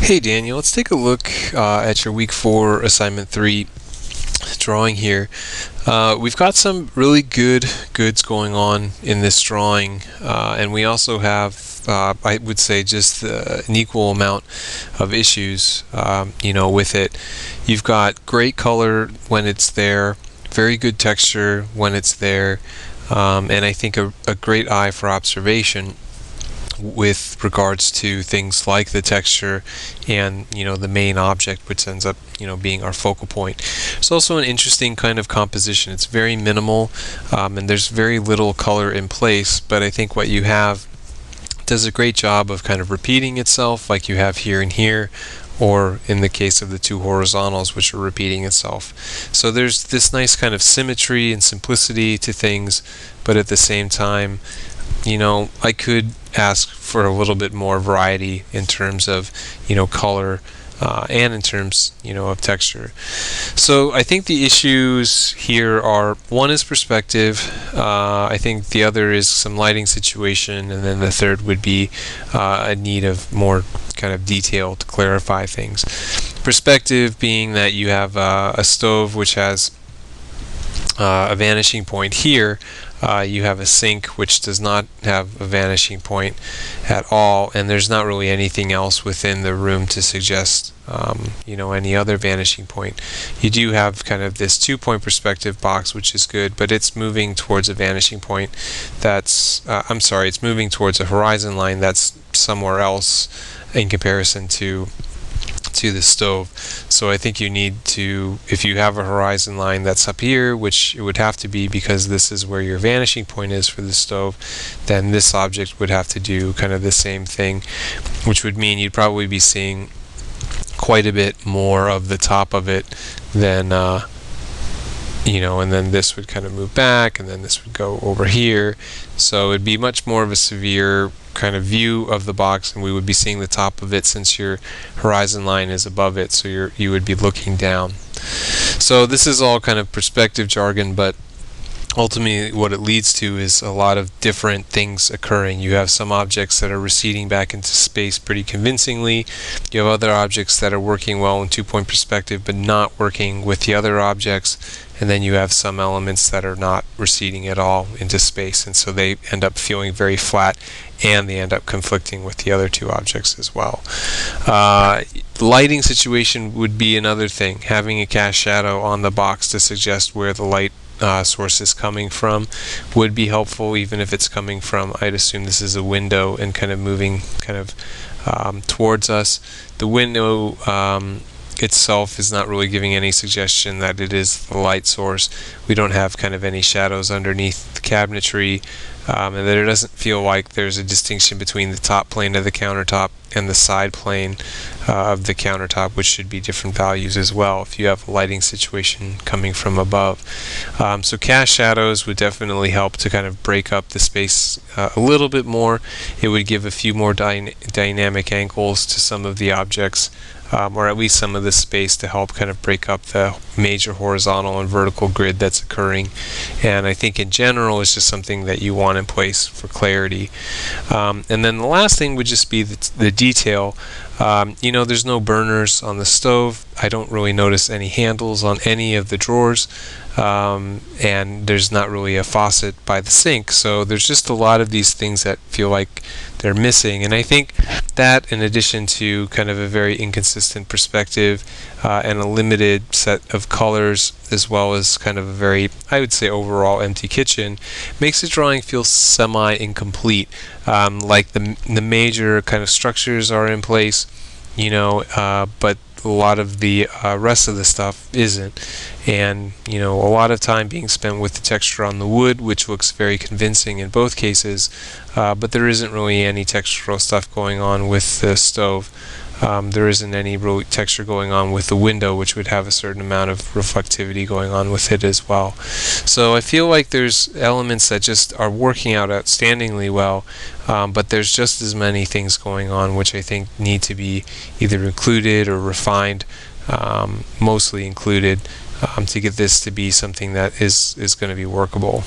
Hey Daniel, let's take a look at your week 4 assignment 3 drawing here. We've got some really good goods going on in this drawing, and we also have, I would say, just an equal amount of issues, with it. You've got great color when it's there, very good texture when it's there, and I think a great eye for observation with regards to things like the texture and the main object, which ends up being our focal point. It's also an interesting kind of composition. It's very minimal, and there's very little color in place, but I think what you have does a great job of kind of repeating itself, like you have here and here, or in the case of the two horizontals, which are repeating itself. So there's this nice kind of symmetry and simplicity to things, but at the same time, I could ask for a little bit more variety in terms of, color, and in terms, of texture. So I think the issues here are, one is perspective, I think the other is some lighting situation, and then the third would be a need of more kind of detail to clarify things. Perspective being that you have a stove which has a vanishing point here. You have a sink which does not have a vanishing point at all, and there's not really anything else within the room to suggest any other vanishing point. You do have kind of this 2-point perspective box, which is good, but it's moving towards a vanishing point that's it's moving towards a horizon line that's somewhere else in comparison to the stove. So I think you need to, if you have a horizon line that's up here, which it would have to be because this is where your vanishing point is for the stove, then this object would have to do kind of the same thing, which would mean you'd probably be seeing quite a bit more of the top of it than and then this would kind of move back, and then this would go over here. So it'd be much more of a severe kind of view of the box, and we would be seeing the top of it since your horizon line is above it, so you would be looking down. So this is all kind of perspective jargon, but ultimately what it leads to is a lot of different things occurring. You have some objects that are receding back into space pretty convincingly. You have other objects that are working well in 2-point perspective but not working with the other objects, and then you have some elements that are not receding at all into space, and so they end up feeling very flat, and they end up conflicting with the other two objects as well. Lighting situation would be another thing. Having a cast shadow on the box to suggest where the light source is coming from would be helpful, even if it's coming from, I'd assume this is a window and kind of moving kind of towards us. The window itself is not really giving any suggestion that it is the light source. We don't have kind of any shadows underneath the cabinetry, and that it doesn't feel like there's a distinction between the top plane of the countertop and the side plane of the countertop, which should be different values as well if you have a lighting situation coming from above. So cast shadows would definitely help to kind of break up the space a little bit more. It would give a few more dynamic angles to some of the objects, or at least some of the space to help kind of break up the major horizontal and vertical grid that's occurring. And I think in general it's just something that you want in place for clarity. And then the last thing would just be the detail. There's no burners on the stove. I don't really notice any handles on any of the drawers, and there's not really a faucet by the sink, so there's just a lot of these things that feel like they're missing. And I think that, in addition to kind of a very inconsistent perspective and a limited set of colors, as well as kind of a very, I would say, overall empty kitchen, makes the drawing feel semi-incomplete. Like the major kind of structures are in place, but a lot of the rest of the stuff isn't. And a lot of time being spent with the texture on the wood, which looks very convincing in both cases, but there isn't really any textural stuff going on with the stove. There isn't any real texture going on with the window, which would have a certain amount of reflectivity going on with it as well. So I feel like there's elements that just are working out outstandingly well, but there's just as many things going on which I think need to be either included or refined, mostly included, to get this to be something that is going to be workable.